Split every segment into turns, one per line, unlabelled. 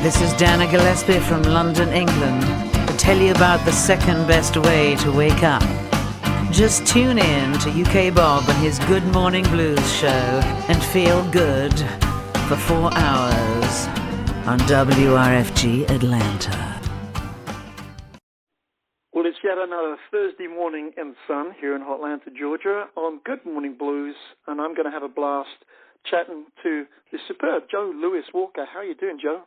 This is Dana Gillespie from London, England, to tell you about the second best way to wake up. Just tune in to UK Bob and his Good Morning Blues show and feel good for 4 hours on WRFG Atlanta.
Well, it's yet another Thursday morning in the sun here in Atlanta, Georgia on Good Morning Blues, and I'm going to have a blast chatting to the superb Joe Louis Walker. How are you doing, Joe?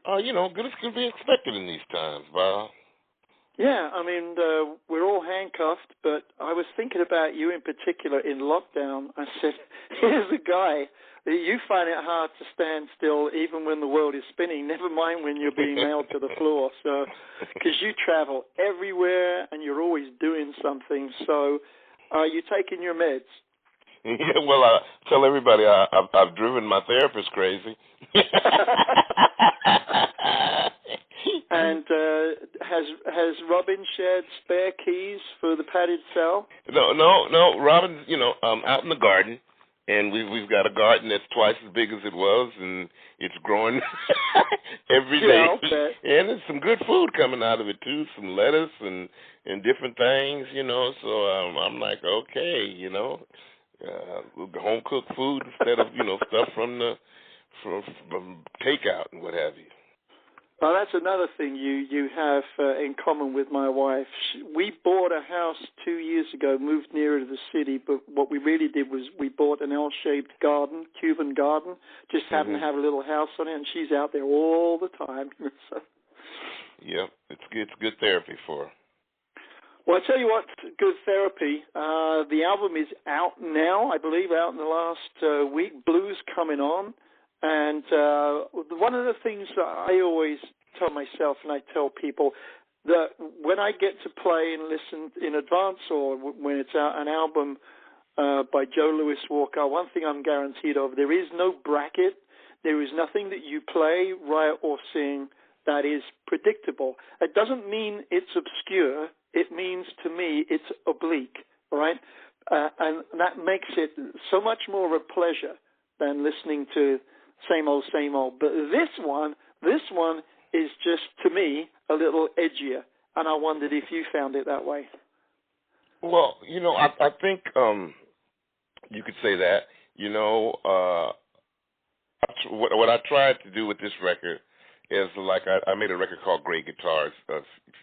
Good as can be expected in these times, Bob.
Yeah, I mean, we're all handcuffed, but I was thinking about you in particular in lockdown. I said, here's a guy that you find it hard to stand still even when the world is spinning, never mind when you're being nailed to the floor. So, because you travel everywhere and you're always doing something. So, are you taking your meds?
Yeah, well, I tell everybody I've driven my therapist crazy.
And has Robin shared spare keys for the padded cell?
No. Robin's, out in the garden, and we've got a garden that's twice as big as it was, and it's growing every day. And there's some good food coming out of it too, some lettuce and different things, So I'm like, okay, home cooked food instead of stuff from takeout and what have you.
Well, that's another thing you have in common with my wife. We bought a house 2 years ago, moved nearer to the city, but what we really did was we bought an L-shaped garden, Cuban garden, just happened to have a little house on it, and she's out there all the time. So.
Yep, it's good therapy for her.
Well, I tell you what, good therapy. The album is out now, I believe, out in the last week. Blues Coming On. And one of the things that I always tell myself and I tell people that when I get to play and listen in advance or when it's out, an album by Joe Louis Walker, one thing I'm guaranteed of, there is no bracket. There is nothing that you play, write, or sing that is predictable. It doesn't mean it's obscure. It means, to me, it's oblique, all right? And that makes it so much more of a pleasure than listening to same old. But this one is just, to me, a little edgier. And I wondered if you found it that way.
Well, I think you could say that. What I tried to do with this record is I made a record called Great Guitars a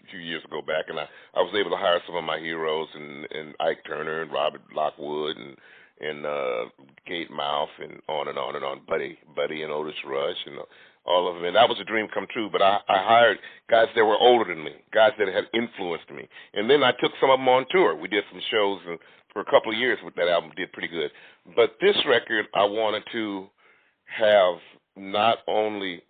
few years ago back, and I was able to hire some of my heroes and Ike Turner and Robert Lockwood and Gate Mouth and on and on and on, Buddy and Otis Rush and all of them. And that was a dream come true. But I hired guys that were older than me, guys that had influenced me. And then I took some of them on tour. We did some shows, and for a couple of years with that album, did pretty good. But this record, I wanted to have not only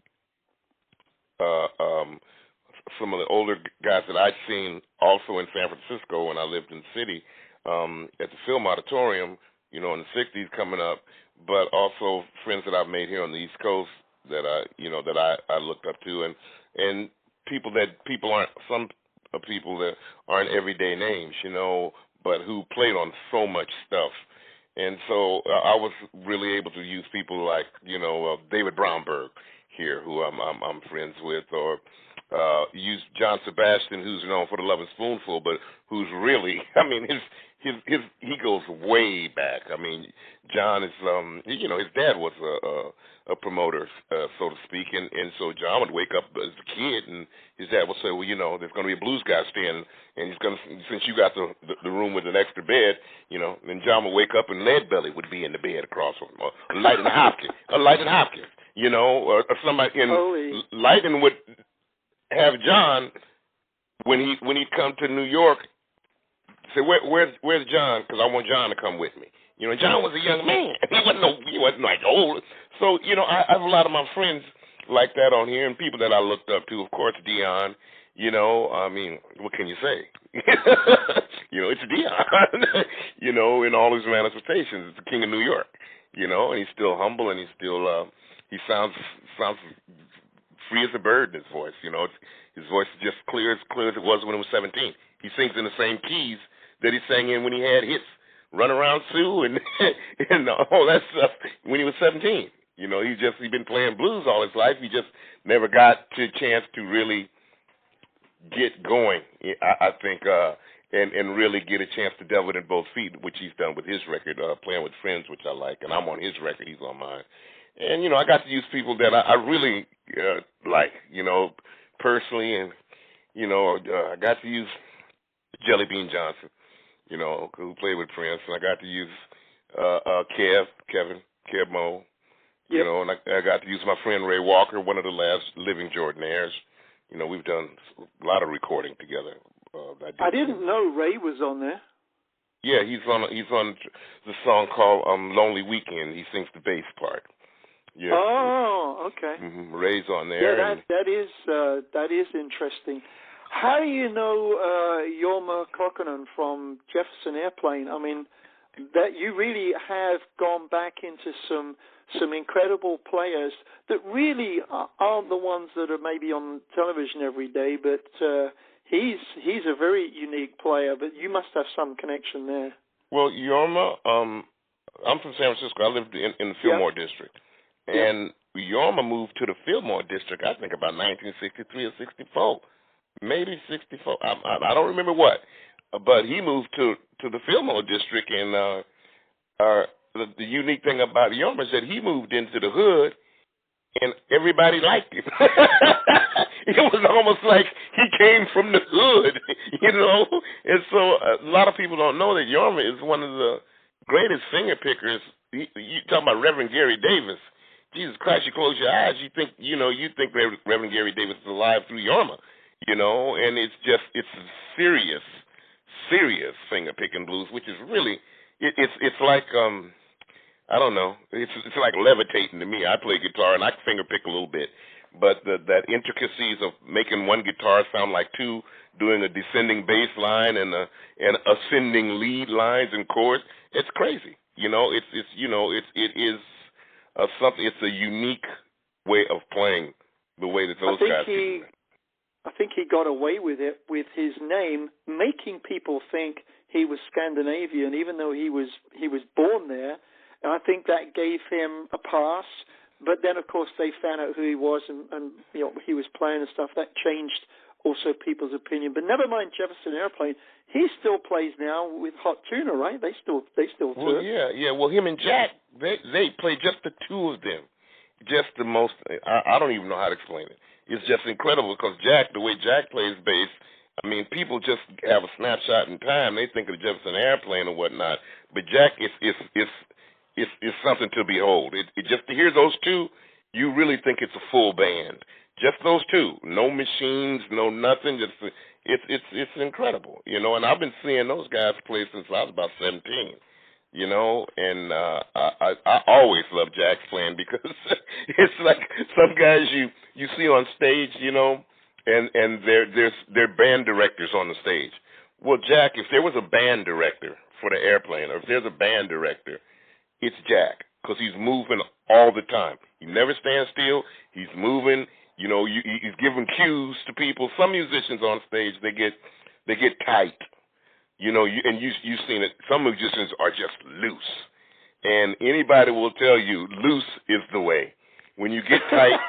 some of the older guys that I'd seen also in San Francisco when I lived in the city at the Film Auditorium, in the 60s coming up, but also friends that I've made here on the East Coast that I looked up to, and some people that aren't everyday names, but who played on so much stuff. And so I was really able to use people like, David Brownberg here, who I'm friends with, or use John Sebastian, who's known for the Lovin' Spoonful, but who's really, he goes way back. I mean, John is, his dad was a promoter, so to speak, and so John would wake up as a kid, and his dad would say, well, there's going to be a blues guy staying, and he's going to, since you got the room with an extra bed, then John would wake up and Leadbelly would be in the bed across from him, or Lighten Hopkins, or somebody, and Lighten would have John when he'd come to New York. Say, where's John? Because I want John to come with me. John was a young man. He wasn't like old. So, I have a lot of my friends like that on here, and people that I looked up to. Of course, Dion. I mean, what can you say? It's Dion. In all his manifestations, it's the king of New York. And he's still humble, and he's still he sounds free as a bird in his voice. His voice is just clear as it was when he was 17. He sings in the same keys that he sang in when he had hits, Run Around Sue and all that stuff when he was 17. You know, he's been playing blues all his life. He just never got to a chance to really get going, I think, and really get a chance to delve it in both feet, which he's done with his record, Playing with Friends, which I like, and I'm on his record, he's on mine. And, you know, I got to use people that I really like, you know, personally, and, you know, I got to use Jelly Bean Johnson, you know, who played with Prince, and I got to use Kev Moe, you know, and I got to use my friend Ray Walker, one of the last living Jordanaires. You know, we've done a lot of recording together.
I didn't know Ray was on there.
Yeah, he's on the song called "Lonely Weekend." He sings the bass part. Yeah.
Oh, okay.
Mm-hmm. Ray's on there.
Yeah, that is interesting. How do you know Jorma Kaukonen from Jefferson Airplane? I mean, that you really have gone back into some incredible players that really aren't the ones that are maybe on television every day, but he's a very unique player, but you must have some connection there.
Well, Jorma, I'm from San Francisco. I lived in the Fillmore District, and Jorma moved to the Fillmore District, I think about 1963 or 64, maybe 64. I don't remember what, but he moved to the Fillmore District, and the unique thing about Jorma is that he moved into the hood, and everybody liked him. It was almost like he came from the hood, you know. And so a lot of people don't know that Jorma is one of the greatest finger pickers. You talking about Reverend Gary Davis? Jesus Christ! You close your eyes, you think Reverend Gary Davis is alive through Jorma, you know. And it's serious finger picking blues, which is really it's like I don't know. It's like levitating to me. I play guitar and I finger pick a little bit, but that intricacies of making one guitar sound like two, doing a descending bass line and ascending lead lines and chords, it's crazy. You know, it is something. It's a unique way of playing the way that those guys do.
I think he got away with it with his name, making people think he was Scandinavian, even though he was born there. And I think that gave him a pass. But then, of course, they found out who he was and you know, he was playing and stuff. That changed also people's opinion. But never mind Jefferson Airplane. He still plays now with Hot Tuna, right? They still tour.
Well, yeah. Well, him and Jack, they play just the two of them. Just the most. I don't even know how to explain it. It's just incredible because Jack, the way Jack plays bass, I mean, people just have a snapshot in time. They think of the Jefferson Airplane or whatnot. But Jack is something to behold. It just to hear those two, you really think it's a full band. Just those two, no machines, no nothing. Just it's incredible, you know. And I've been seeing those guys play since I was about 17, you know. And I always love Jack's playing because it's like some guys you see on stage, you know, and they're band directors on the stage. Well, Jack, if there was a band director for the Airplane, or if there's a band director, it's Jack, because he's moving all the time. He never stands still. He's moving. You know, he's giving cues to people. Some musicians on stage, they get tight. You know, you've seen it. Some musicians are just loose, and anybody will tell you loose is the way. When you get tight,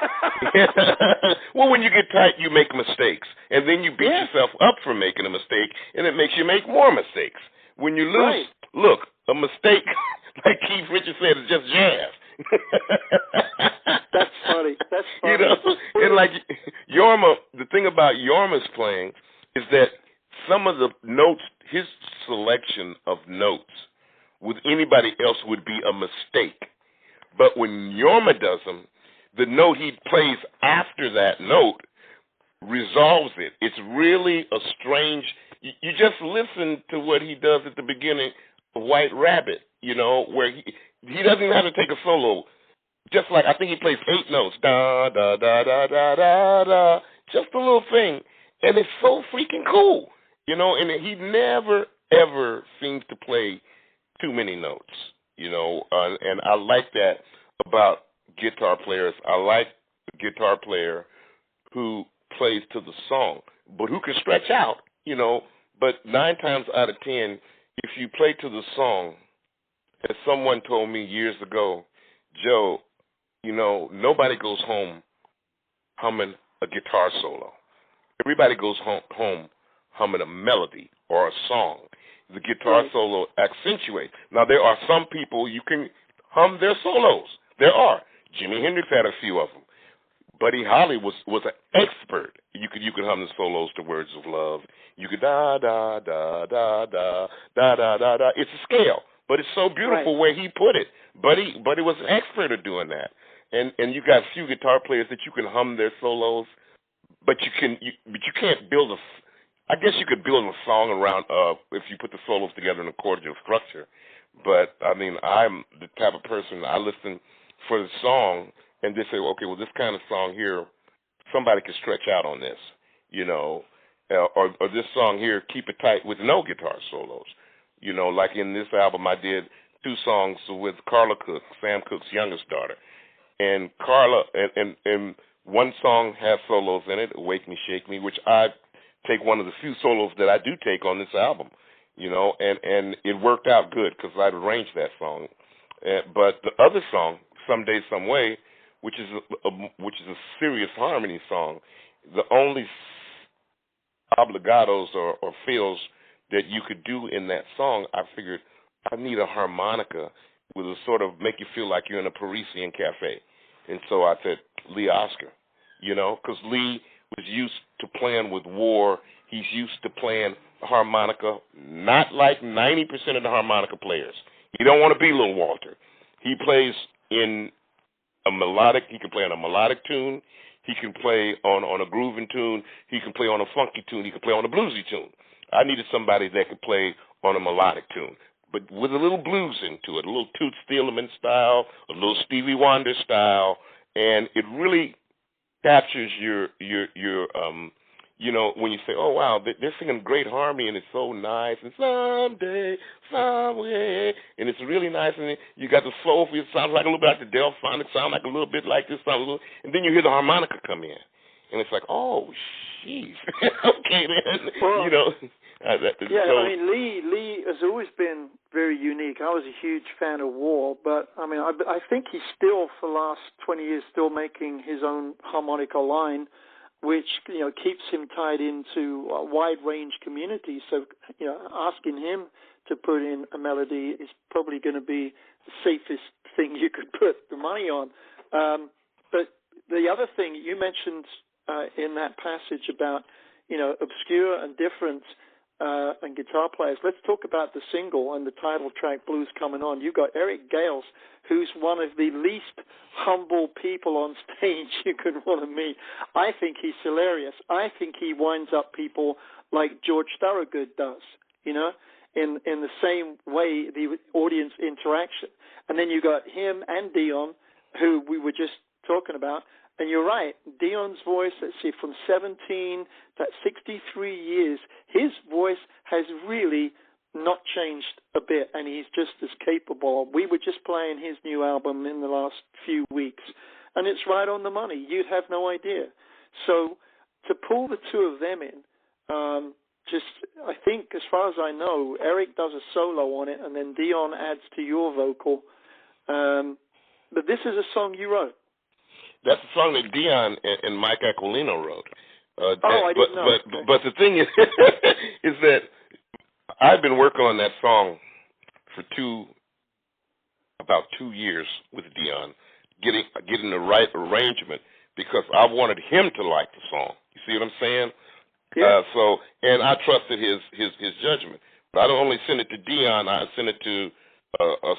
well, when you get tight, you make mistakes, and then you beat yourself up for making a mistake, and it makes you make more mistakes. When you lose, look, a mistake, like Keith Richards said, is just jazz.
That's funny.
You know, and like Jorma, the thing about Jorma's playing is that some of the notes, his selection of notes with anybody else would be a mistake. But when Jorma does them, the note he plays after that note resolves it. It's really a strange. You just listen to what he does at the beginning of White Rabbit, you know, where he doesn't even have to take a solo. Just like I think he plays 8 notes, da da da da da da da, just a little thing, and it's so freaking cool, you know. And he never ever seems to play too many notes, you know. And I like that about guitar players. I like a guitar player who plays to the song, but who can stretch out, you know. But 9 times out of 10, if you play to the song, as someone told me years ago, Joe, nobody goes home humming a guitar solo. Everybody goes home humming a melody or a song. The guitar solo accentuates. Now, there are some people you can hum their solos. There are. Jimi Hendrix had a few of them. Buddy Holly was an expert. You could hum the solos to Words of Love. You could da da da da da da da da da. It's a scale, but it's so beautiful where he put it. Buddy was an expert at doing that. And you got a few guitar players that you can hum their solos, but you can't build I guess you could build a song around if you put the solos together in a chordal structure. But I mean, I'm the type of person, I listen for the song and they say, okay, well, this kind of song here, somebody can stretch out on this, or this song here, keep it tight with no guitar solos. Like in this album, I did 2 songs with Carla Cook, Sam Cooke's youngest daughter. And Carla, and one song has solos in it, Wake Me, Shake Me, which I take one of the few solos that I do take on this album, and it worked out good because I'd arranged that song. But the other song, Someday, Some Way, which is a serious harmony song, the only obligatos or fills that you could do in that song, I figured I need a harmonica with a sort of make you feel like you're in a Parisian cafe. And so I said, Lee Oskar, because Lee was used to playing with War. He's used to playing harmonica, not like 90% of the harmonica players. He don't want to be Little Walter. He plays in a melodic, he can play on a melodic tune, he can play on a grooving tune, he can play on a funky tune, he can play on a bluesy tune. I needed somebody that could play on a melodic tune, but with a little blues into it, a little Toots Thielemans style, a little Stevie Wonder style, and it really captures your when you say, oh, wow, they're singing great harmony, and it's so nice, and someday, some way, and it's really nice, and you got the soul for it sounds like a little bit like the Delphonics, sound like a little bit like this, and then you hear the harmonica come in, and it's like, oh, jeez, okay, then,
Well, I
so,
mean, Lee has always been very unique. I was a huge fan of War, but I mean, I think he's still, for the last 20 years, still making his own harmonica line, which keeps him tied into a wide range community. So asking him to put in a melody is probably going to be the safest thing you could put the money on. But the other thing you mentioned in that passage about obscure and different and guitar players. Let's talk about the single and the title track, Blues Coming On. You got Eric Gales, who's one of the least humble people on stage you could want to meet. I think he's hilarious. I think he winds up people like George Thorogood does, in the same way, the audience interaction. And then you got him and Dion, who we were just talking about. And you're right, Dion's voice, let's see, from 17 to 63 years, his voice has really not changed a bit, and he's just as capable. We were just playing his new album in the last few weeks, and it's right on the money. You'd have no idea. So to pull the two of them in, I think, as far as I know, Eric does a solo on it, and then Dion adds to your vocal. But this is a song you wrote.
That's a song that Dion and Mike Aquilino wrote.
I didn't know.
But the thing is, is that I've been working on that song for about 2 years with Dion, getting the right arrangement, because I wanted him to like the song. You see what I'm saying?
Yeah.
And I trusted his judgment. But I don't only send it to Dion, I send it to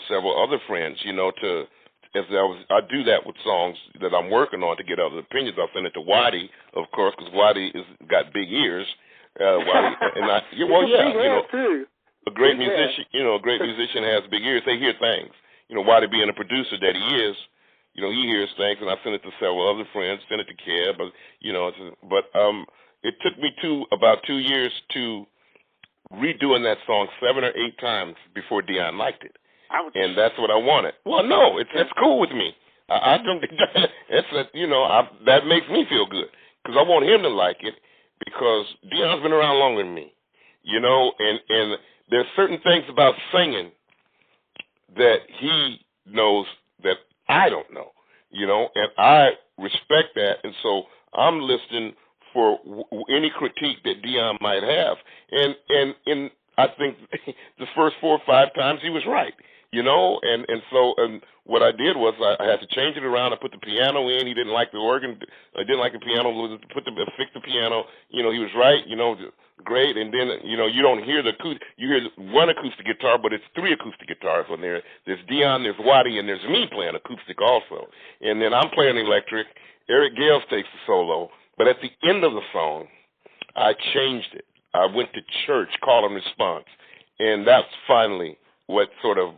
several other friends, I do that with songs that I'm working on to get other opinions. I'll send it to Waddy, of course, because Waddy got big ears. Waddy,
too.
A great musician, a great musician has big ears. They hear things. Waddy being a producer that he is, he hears things, and I send it to several other friends. Send it to Kev, but it took me about 2 years to redoing that song 7 or 8 times before Dion liked it.
Ouch.
And that's what I wanted. Well, no, it's cool with me. I don't. That makes me feel good because I want him to like it, because Dion's been around longer than me, and there's certain things about singing that he knows that I don't know, and I respect that, and so I'm listening for any critique that Dion might have, and I think the first 4 or 5 times he was right, and so what I did was I had to change it around. I put the piano in. He didn't like the organ. I didn't like the piano. Fix the piano. He was right. Great. And then you don't hear you hear one acoustic guitar, but it's 3 acoustic guitars on there. There's Dion, there's Waddy, and there's me playing acoustic also. And then I'm playing electric. Eric Gales takes the solo. But at the end of the song, I changed it. I went to church, call and response, and that's finally what sort of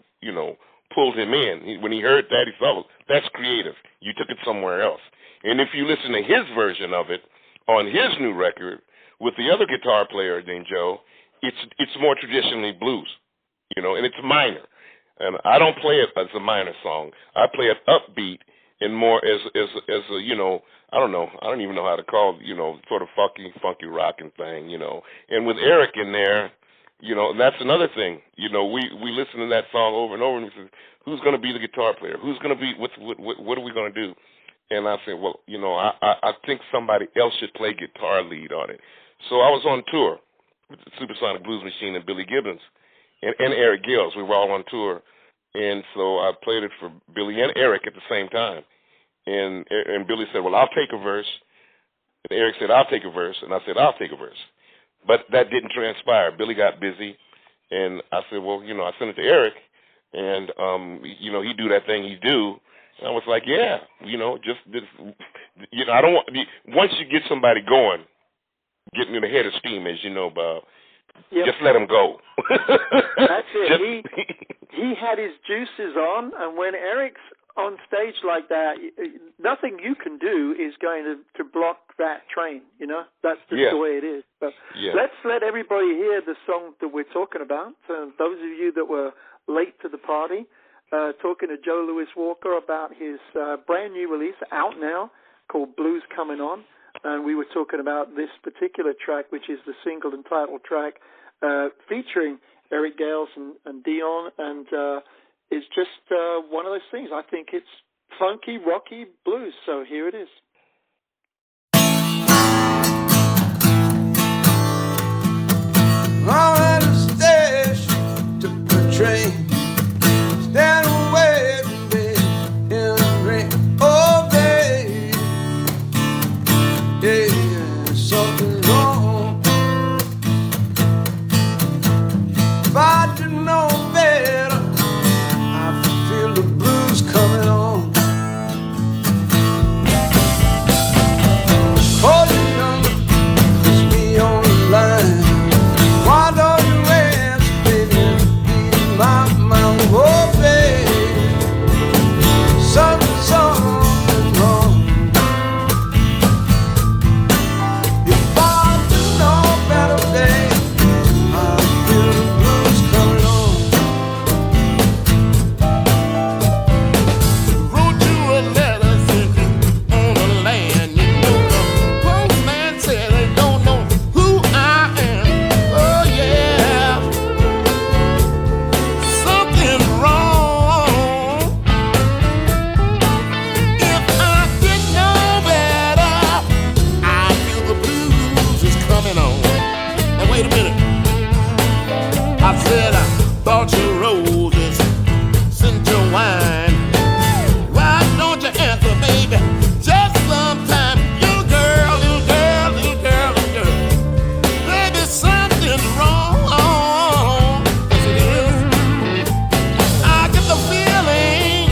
pulled him in. When he heard that, he thought, that's creative. You took it somewhere else. And if you listen to his version of it on his new record with the other guitar player named Joe, it's more traditionally blues, and it's minor. And I don't play it as a minor song. I play it upbeat and more as a I don't know. I don't even know how to call it, sort of funky rocking thing, And with Eric in there, and that's another thing. We listen to that song over and over, and we say, who's going to be the guitar player? Who's going to be, what are we going to do? And I said, well, I think somebody else should play guitar lead on it. So I was on tour with the Supersonic Blues Machine and Billy Gibbons and Eric Gales. We were all on tour. And so I played it for Billy and Eric at the same time. And Billy said, well, I'll take a verse. And Eric said, I'll take a verse. And I said, I'll take a verse. But that didn't transpire. Billy got busy. And I said, well, I sent it to Eric. And, he do that thing he do. And I was like, yeah, just this, I don't want, once you get somebody going, getting in the head of steam, as you know, Bob, just let him go.
That's it. He had his juices on, and when Eric's on stage like that, nothing you can do is going to block that train, That's just the way it is. But let's let everybody hear the song that we're talking about. Those of you that were late to the party, talking to Joe Louis Walker about his brand new release out now called Blues Coming On. And we were talking about this particular track, which is the single and title track, featuring Eric Gales and Dion, and it's just one of those things. I think it's funky, rocky blues, so here it is.
I'm at a station to the train. Stand away in the rain. Oh, babe, yeah, something wrong. If I didn't know better, I feel the blues coming on. Call your number, it's me on the line. Why don't you answer, baby? Be my mind. Oh, baby, something wrong. If I didn't know better, babe, I feel the blues coming on.
Wrote you a letter, sent you on the land. The postman said they don't know who I am. Oh yeah, something wrong. If I didn't know better, I feel the blues is coming on. Now wait a minute. I said I bought you roses, sent you wine. Why don't you answer, baby? Just sometime, little girl, little girl, little girl, little girl. Baby, something's wrong. Yes, it is. I get the feeling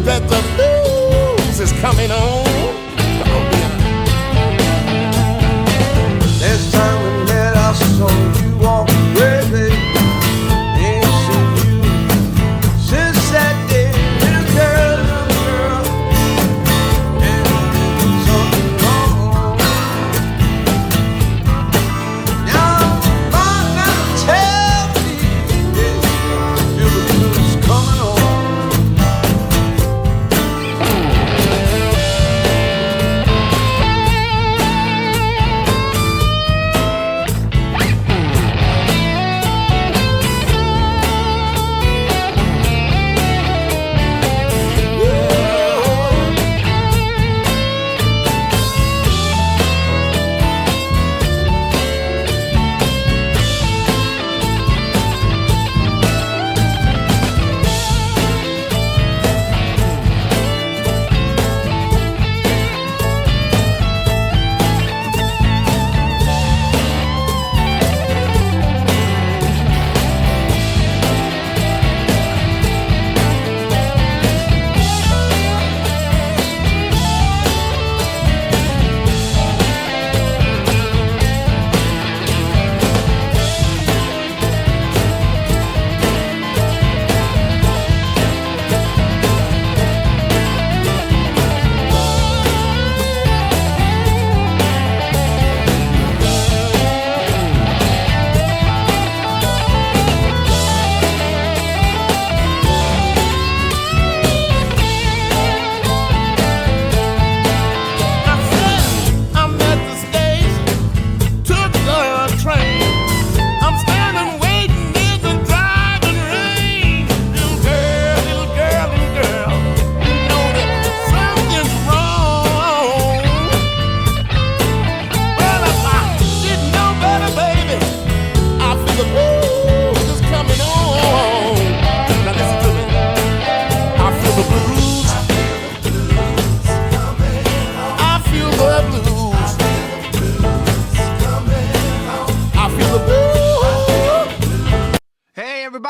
that the blues is coming on. Come on, baby.
Last time we met, I saw you walk away, baby. Ain't seen you since that day, little girl, and something wrong. Now tell me, yeah, feel the blues coming on.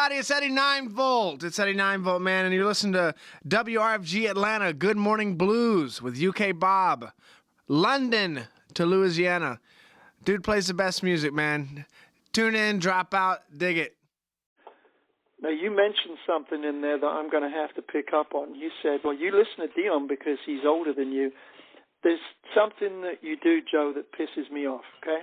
everybody. It's Eddie 9 Volt. It's Eddie 9 Volt, man, and you're listening to WRFG Atlanta, Good Morning Blues with UK Bob. London to Louisiana. Dude plays the best music, man. Tune in, drop out, dig it.
Now, you mentioned something in there that I'm going to have to pick up on. You said, well, you listen to Dion because he's older than you. There's something that you do, Joe, that pisses me off, okay?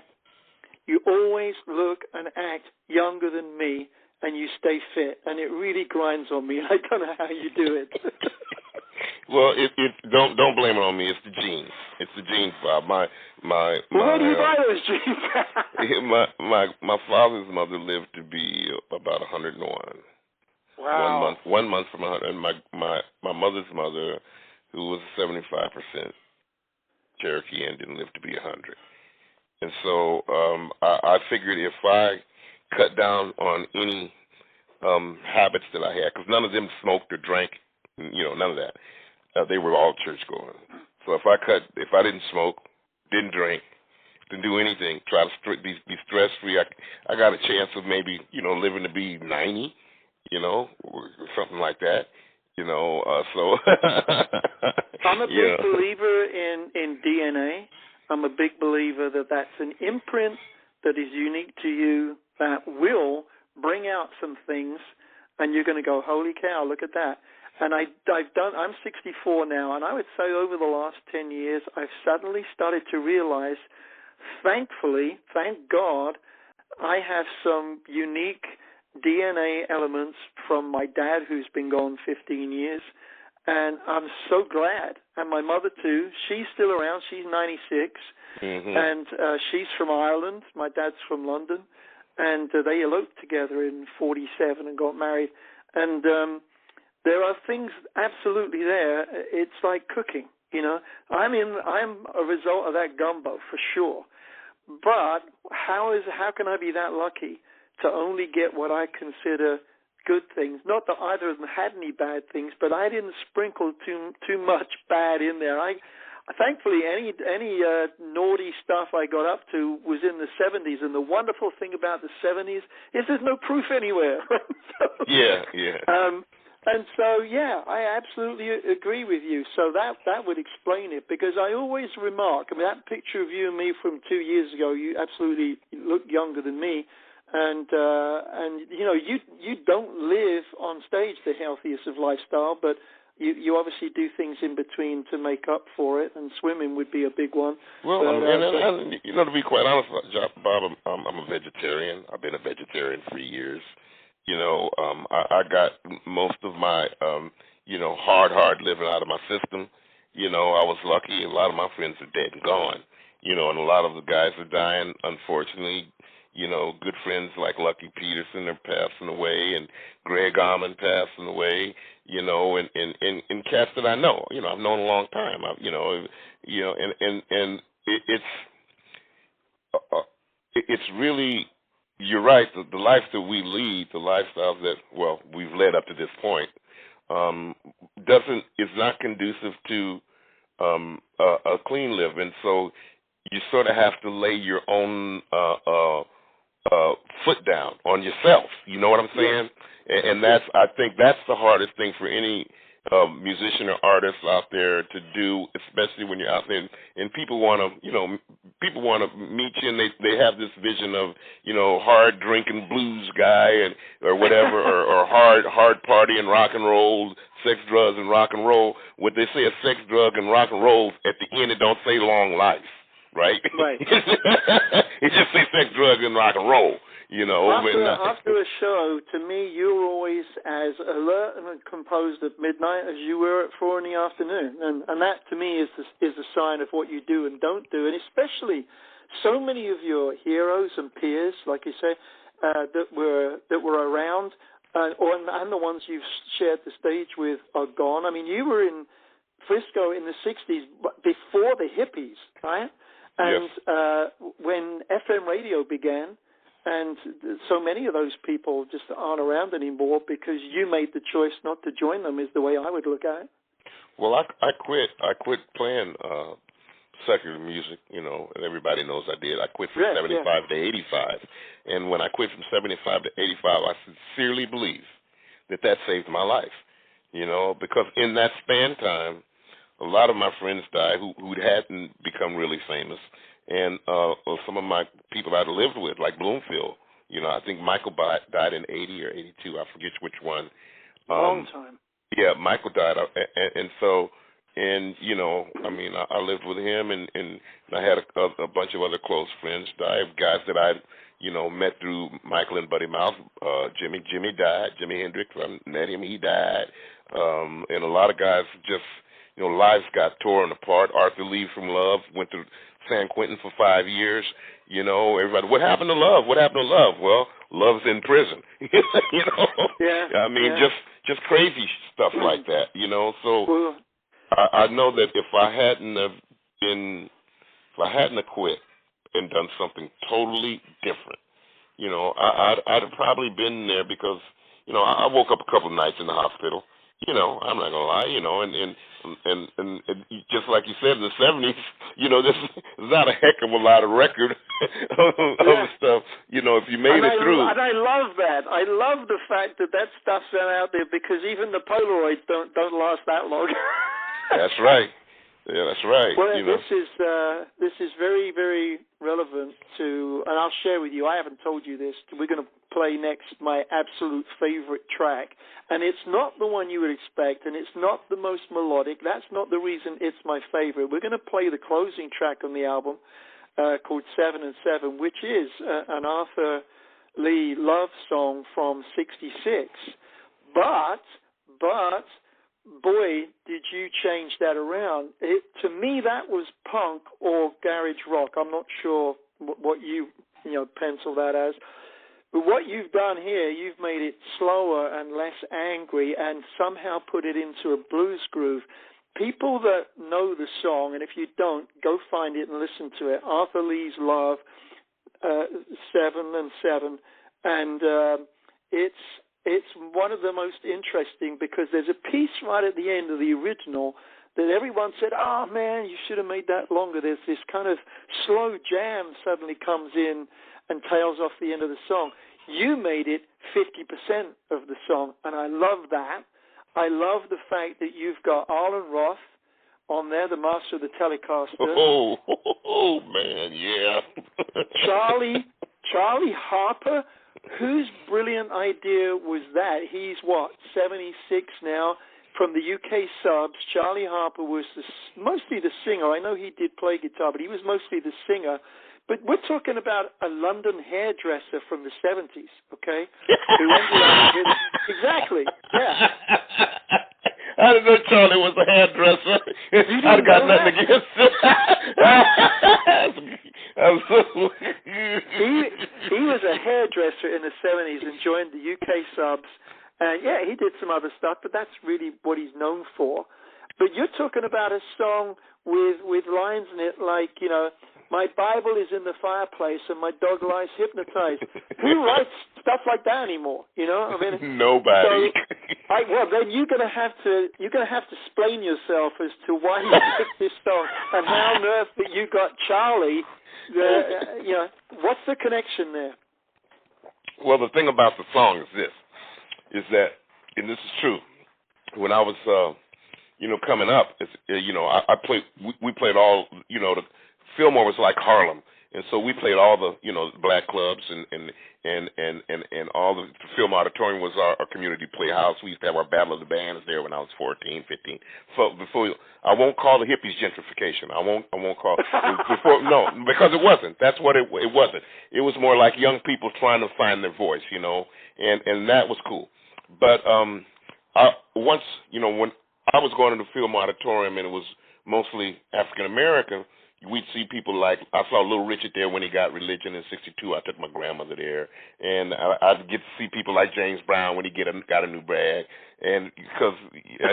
You always look and act younger than me, and you stay fit, and it really grinds on me. I don't know how you do it.
Well, don't blame it on me. It's the genes. It's the genes, Bob.
Where do you buy those genes?
my father's mother lived to be about 101.
Wow.
1 month from 100. And my mother's mother, who was 75% Cherokee and didn't live to be 100. And so I figured if I cut down on any habits that I had, because none of them smoked or drank, none of that. They were all church going. So if I didn't smoke, didn't drink, didn't do anything, try to be stress free, I got a chance of maybe living to be 90, or something like that, So
I'm a big believer in DNA. I'm a big believer that that's an imprint that is unique to you that will bring out some things, and you're going to go, holy cow, look at that. And I'm 64 now, and I would say over the last 10 years, I've suddenly started to realize, thankfully, thank God, I have some unique DNA elements from my dad, who's been gone 15 years, and I'm so glad. And my mother, too, she's still around. She's 96, and she's from Ireland. My dad's from London, and they eloped together in 47 and got married. And there are things absolutely there. It's like cooking, I'm a result of that gumbo for sure. But how can I be that lucky to only get what I consider good things? Not that either of them had any bad things, but I didn't sprinkle too much bad in there. Thankfully, any naughty stuff I got up to was in the 70s, and the wonderful thing about the 70s is there's no proof anywhere.
Yeah.
And so, I absolutely agree with you. So that would explain it, because I always remark, that picture of you and me from 2 years ago, you absolutely look younger than me. And you don't live on stage the healthiest of lifestyle, but you obviously do things in between to make up for it, and swimming would be a big one.
Well, to be quite honest, Bob, I'm a vegetarian. I've been a vegetarian for years. I got most of my, hard living out of my system. I was lucky. A lot of my friends are dead and gone, and a lot of the guys are dying, unfortunately. Good friends like Lucky Peterson are passing away, and Greg Allman passing away, and cats that I know, I've known a long time, it's really, you're right, the life that we lead, the lifestyle that, we've led up to this point, is not conducive to a clean live, and so you sort of have to lay your own foot down on yourself. You know what I'm saying? And I think that's the hardest thing for any musician or artist out there to do, especially when you're out there and people want to meet you, and they have this vision of hard drinking blues guy or whatever or hard party and rock and roll, sex, drugs, and rock and roll. What they say is sex, drug, and rock and roll. At the end, it don't say long life. Right. It just says sex, drugs, and rock and roll.
After a show, to me, you're always as alert and composed at midnight as you were at 4 in the afternoon, and that to me is a sign of what you do and don't do, and especially so many of your heroes and peers, like you say, that were around, and the ones you've shared the stage with are gone. I mean, you were in Frisco in the 60s before the hippies, right? And when FM radio began, and so many of those people just aren't around anymore because you made the choice not to join them, is the way I would look at it.
Well, I quit. I quit playing secular music, and everybody knows I did. I quit from 75 to 85. And when I quit from 75 to 85, I sincerely believe that saved my life, because in that span time, a lot of my friends died who hadn't become really famous. And some of my people I'd lived with, like Bloomfield, I think Michael died in 80 or 82. I forget which one.
Long time.
Yeah, Michael died. And so, I lived with him, and I had a bunch of other close friends die, guys that I, met through Michael and Buddy Miles. Jimmy died. Jimi Hendrix, I met him, he died. And a lot of guys just, lives got torn apart. Arthur Lee from Love went to San Quentin for 5 years. Everybody, what happened to Love? What happened to Love? Well, Love's in prison.
Yeah.
I mean, just crazy stuff like that. So I know that if I hadn't have quit and done something totally different, I'd have probably been there because, I woke up a couple of nights in the hospital. I'm not gonna lie, and just like you said in the 70s, this is not a heck of a lot of record of stuff. If you made it through.
And I love that. I love the fact that stuff's out there because even the Polaroids don't last that long.
That's right. Yeah, that's right.
Well, this is very, very relevant to, and I'll share with you. I haven't told you this. We're going to play next my absolute favorite track, and it's not the one you would expect, and it's not the most melodic. That's not the reason it's my favorite. We're going to play the closing track on the album called 7 and 7, which is an Arthur Lee love song from '66. But boy, did you change that around. To me, that was punk or garage rock. I'm not sure what you pencil that as. But what you've done here, you've made it slower and less angry and somehow put it into a blues groove. People that know the song, and if you don't, go find it and listen to it. Arthur Lee's Love, 7 and 7. And it's one of the most interesting because there's a piece right at the end of the original that everyone said, oh, man, you should have made that longer. There's this kind of slow jam suddenly comes in and tails off the end of the song. You made it 50% of the song, and I love that. I love the fact that you've got Arlen Roth on there, the master of the Telecaster.
Oh man, yeah.
Charlie Harper. Whose brilliant idea was that? He's, 76 now, from the UK subs. Charlie Harper was mostly the singer. I know he did play guitar, but he was mostly the singer. But we're talking about a London hairdresser from the 70s, okay? Who ended up with, exactly, yeah.
I didn't know Charlie was a hairdresser. I've got nothing against it.
He was a hairdresser in the 70s and joined the UK subs. And, yeah, he did some other stuff, but that's really what he's known for. But you're talking about a song with lines in it like, my Bible is in the fireplace and my dog lies hypnotized. Who writes stuff like that anymore?
Nobody.
So, then you're gonna have to explain yourself as to why you picked this song and how on earth that you got Charlie. What's the connection there?
Well, the thing about the song is that, and this is true. When I was, coming up, we played all, the Fillmore was like Harlem, and so we played all the, black clubs and all the Film Auditorium was our community playhouse. We used to have our Battle of the Bands there when I was 14, 15. So I won't call the hippies gentrification. I won't call no, because it wasn't. That's what it wasn't. It was more like young people trying to find their voice, and that was cool. But once, when I was going to the Film Auditorium and it was mostly African American, we'd see people like, I saw Little Richard there when he got religion in '62. I took my grandmother there, and I'd get to see people like James Brown when he got a new bag, and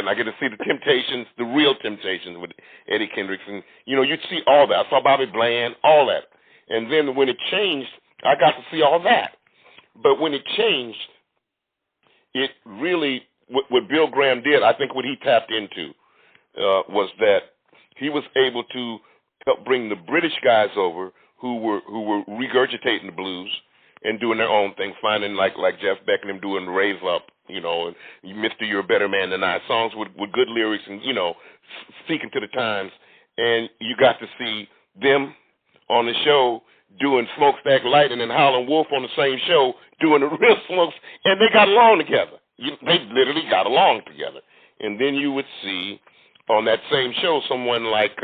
I get to see the Temptations, the real Temptations with Eddie Kendricks, and you'd see all that. I saw Bobby Bland, all that, and then when it changed, I got to see all that. But when it changed, it really, what Bill Graham did, I think what he tapped into was that he was able to helped bring the British guys over who were regurgitating the blues and doing their own thing, finding like Jeff Beck and them doing Raise Up, and Mr. You're a Better Man Than I, songs with good lyrics and, speaking to the times. And you got to see them on the show doing Smokestack Lightning and Howlin' Wolf on the same show doing the real Smokes, and they got along together. They literally got along together. And then you would see on that same show someone like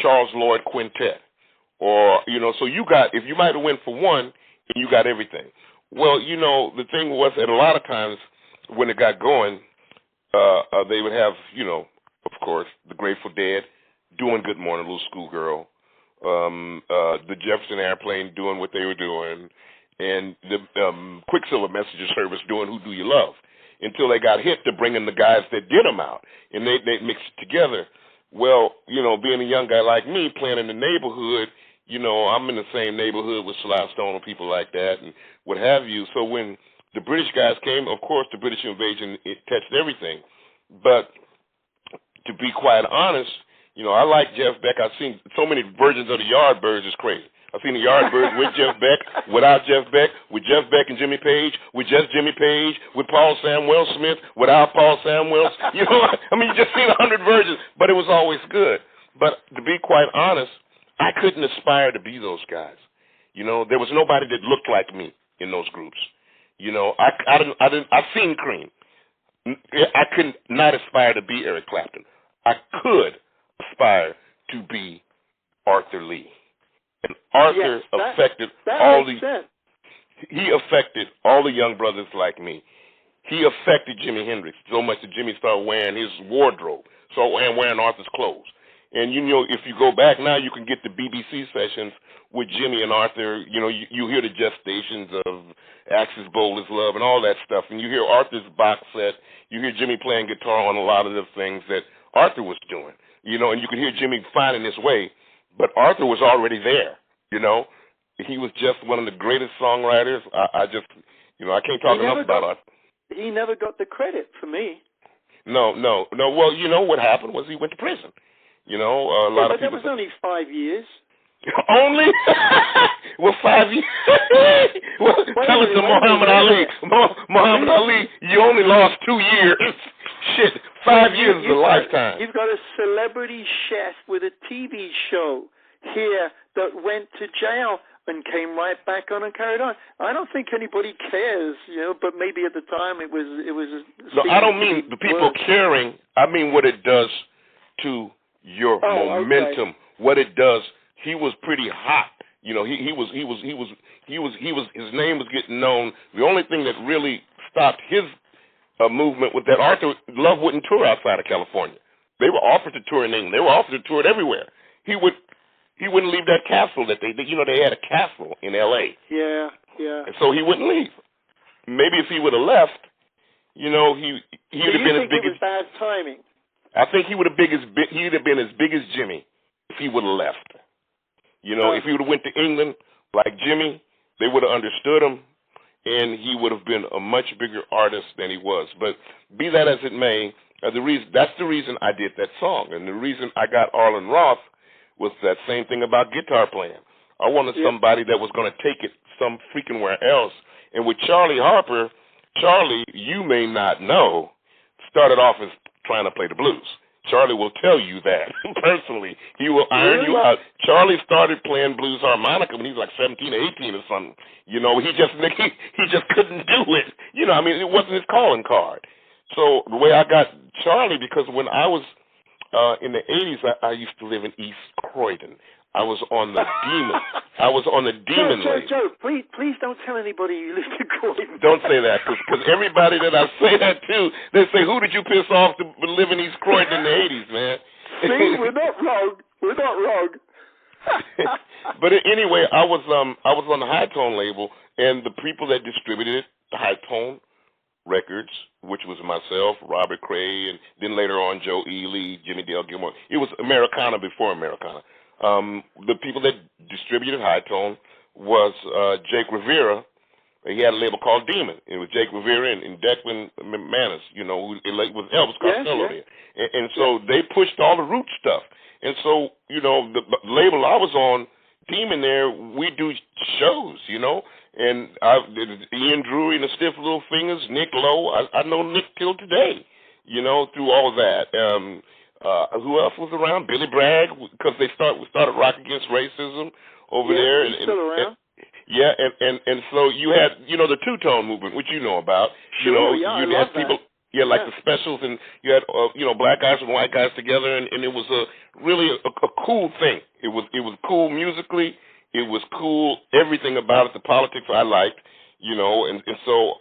Charles Lloyd Quintet, or, so you got, if you might have went for one, and you got everything. Well, the thing was that a lot of times when it got going, they would have, of course, the Grateful Dead doing Good Morning Little Schoolgirl, the Jefferson Airplane doing what they were doing, and the Quicksilver Messenger Service doing Who Do You Love, until they got hit to bringing the guys that did them out, and they mixed it together. Well, being a young guy like me playing in the neighborhood, I'm in the same neighborhood with Sly Stone and people like that and what have you. So when the British guys came, of course, the British invasion, it touched everything. But to be quite honest, I like Jeff Beck. I've seen so many versions of the Yardbirds. It's crazy. I've seen the Yardbirds with Jeff Beck, without Jeff Beck, with Jeff Beck and Jimmy Page, with just Jimmy Page, with Paul Samuel Smith, without Paul Samuel. You just seen 100 versions, but it was always good. But to be quite honest, I couldn't aspire to be those guys. There was nobody that looked like me in those groups. I've seen Cream. I could not aspire to be Eric Clapton. I could aspire to be Arthur Lee. And Arthur affected all the. He affected all the young brothers like me. He affected Jimi Hendrix so much that Jimmy started wearing his wardrobe, and wearing Arthur's clothes. And if you go back now, you can get the BBC sessions with Jimmy and Arthur. You hear the gestations of Axis Bold as Love and all that stuff, and you hear Arthur's box set. You hear Jimmy playing guitar on a lot of the things that Arthur was doing. And you can hear Jimmy finding his way, but Arthur was already there. He was just one of the greatest songwriters. I can't talk enough about Arthur.
He never got the credit for me.
No. Well, what happened was he went to prison. A lot of people.
But that was only 5 years.
Only? Well, 5 years. Well, tell it to Muhammad Ali. Muhammad Ali, you only lost 2 years. Shit, 5 years is a lifetime.
You've got a celebrity chef with a TV show here that went to jail and came right back on and carried on. I don't think anybody cares, but maybe at the time it was.
No, I don't mean the people caring. I mean what it does to your momentum. Okay. What it does. He was pretty hot. His name was getting known. The only thing that really stopped his movement was that Arthur Love wouldn't tour outside of California. They were offered to tour in England. They were offered to tour everywhere. He wouldn't leave that castle that they had a castle in L.A.
Yeah.
And so he wouldn't leave. Maybe if he would have left, he would have been as big as.
It was bad timing.
I think he would have been as big as Jimmy if he would have left. If he would have went to England like Jimmy, they would have understood him, and he would have been a much bigger artist than he was. But be that as it may, that's the reason I did that song, and the reason I got Arlen Roth was that same thing about guitar playing. I wanted somebody that was going to take it some freaking where else. And with Charlie Harper, Charlie, you may not know, started off as trying to play the blues. Charlie will tell you that personally. He will iron you out. Charlie started playing blues harmonica when he was like 17 or 18 or something. He just couldn't do it. It wasn't his calling card. So the way I got Charlie, because when I was in the 80s, I used to live in East Croydon. I was on the Demon. I was on the Demon label.
Joe, please don't tell anybody you live in Croydon.
Don't say that, because everybody that I say that to, they say, "Who did you piss off to live in East Croydon in the '80s, man?"
See, we're not wrong.
But anyway, I was on the High Tone label, and the people that distributed it, the High Tone Records, which was myself, Robert Cray, and then later on Joe Ely, Jimmy Dale Gilmore. It was Americana before Americana. The people that distributed High Tone was Jake Rivera. He had a label called Demon. It was Jake Rivera and Declan Manis, who was Elvis Costello there. And so they pushed all the root stuff. And so, the label I was on, Demon there, we do shows, and Ian Drury and the Stiff Little Fingers, Nick Lowe. I know Nick till today, through all of that. Who else was around? Billy Bragg, because we started Rock Against Racism over there.
He's still around.
Yeah, and so you had, the two-tone movement, which you know about.
Sure, yeah, I love
people,
that.
Yeah, like the specials, and you had black guys and white guys together, and it was really a cool thing. It was cool musically. It was cool, everything about it. The politics I liked, and so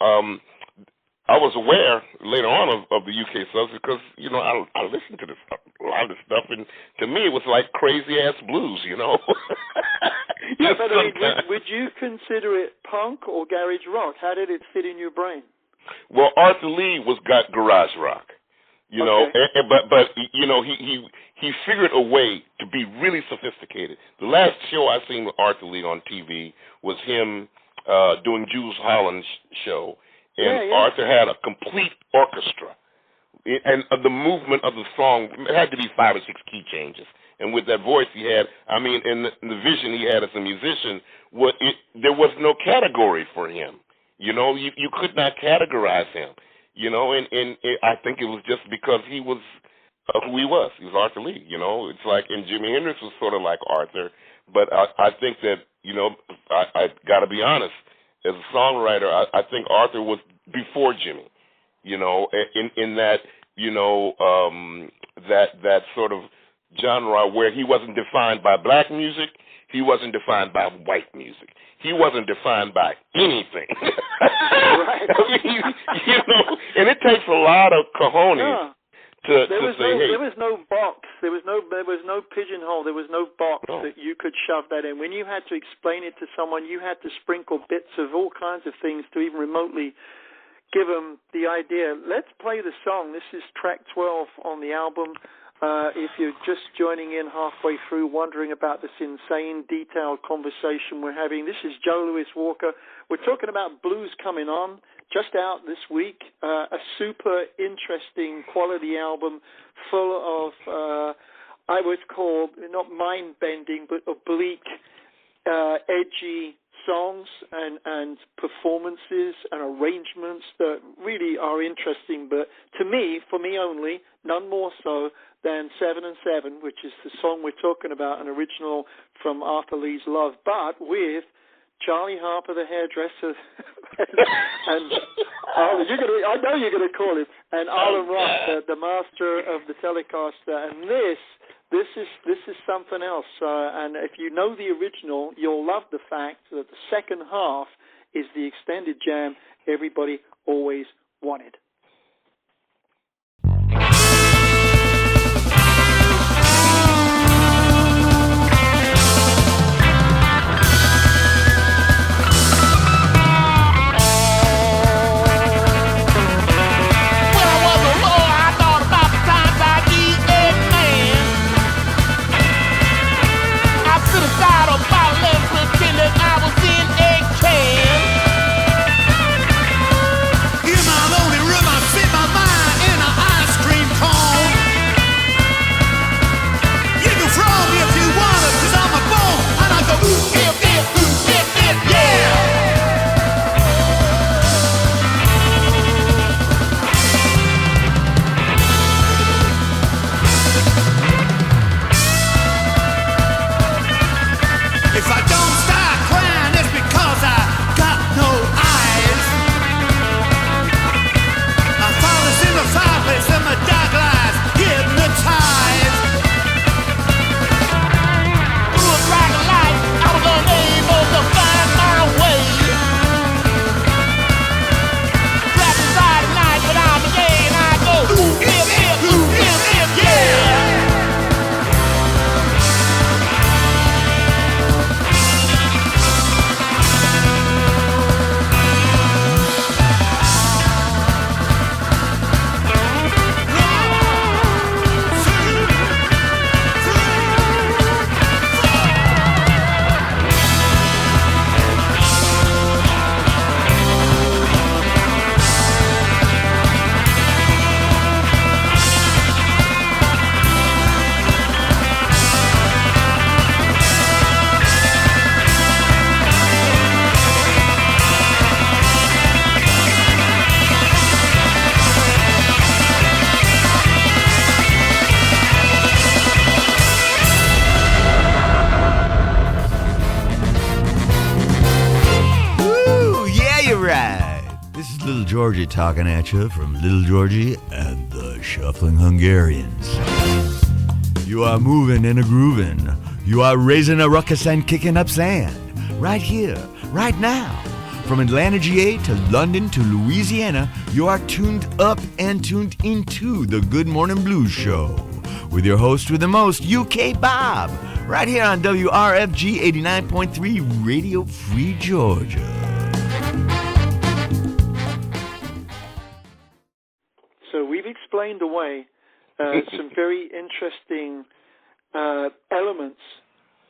I was aware later on of the UK subs because I listened to a lot of this stuff, and to me it was like crazy ass blues,
Yeah, but I mean, would you consider it punk or garage rock? How did it fit in your brain?
Well, Arthur Lee got garage rock,
Okay.
but he figured a way to be really sophisticated. The last show I seen with Arthur Lee on TV was him doing Jules Holland's show, and Arthur had a complete orchestra, and the movement of the song it had to be 5 or 6 key changes. And with that voice he had, I mean, and the vision he had as a musician, there was no category for him. You could not categorize him. And I think it was just because he was who he was. He was Arthur Lee. It's like, and Jimi Hendrix was sort of like Arthur. But I think that I got to be honest. As a songwriter, I think Arthur was before Jimmy. In that that sort of genre where he wasn't defined by black music, he wasn't defined by white music. He wasn't defined by anything.
Right.
I mean, and it takes a lot of cojones to say, hey.
There was no box. There was no pigeonhole. There was no box that you could shove that in. When you had to explain it to someone, you had to sprinkle bits of all kinds of things to even remotely give them the idea. Let's play the song. This is track 12 on the album. If you're just joining in halfway through, wondering about this insane, detailed conversation we're having, this is Joe Louis Walker. We're talking about Blues Coming On, just out this week. A super interesting quality album full of, I would call, not mind-bending, but oblique, edgy songs and performances and arrangements that really are interesting, but for me only, none more so than 7 and 7, which is the song we're talking about, an original from Arthur Lee's Love, but with Charlie Harper, the hairdresser, and I know you're going to call him, and Arlen Roth, the master of the Telecaster, and this is something else. And if you know the original, you'll love the fact that the second half is the extended jam everybody always wanted.
Georgie talking at you from Little Georgie and the Shuffling Hungarians. You are moving and a grooving. You are raising a ruckus and kicking up sand. Right here, right now. From Atlanta, GA to London to Louisiana, you are tuned up and tuned into the Good Morning Blues Show with your host with the most, UK Bob, right here on WRFG 89.3 Radio Free Georgia.
So we've explained away some very interesting elements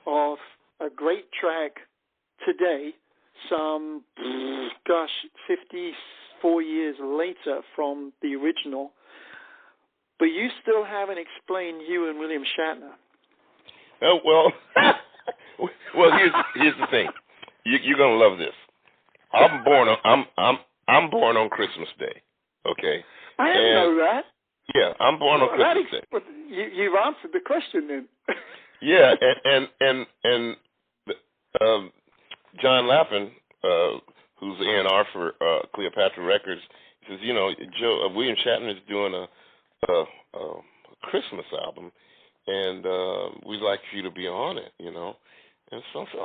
of a great track today, some, 54 years later from the original. But you still haven't explained you and William Shatner.
Oh, well, here's the thing. You're gonna love this. I'm born on Christmas Day. Okay.
I didn't know that.
Yeah, I'm born on Christmas Day.
But you've answered the question then.
Yeah, and John Lappin, who's the A&R for Cleopatra Records, says, Joe, William Shatner is doing a Christmas album, and we'd like for you to be on it, And so I said,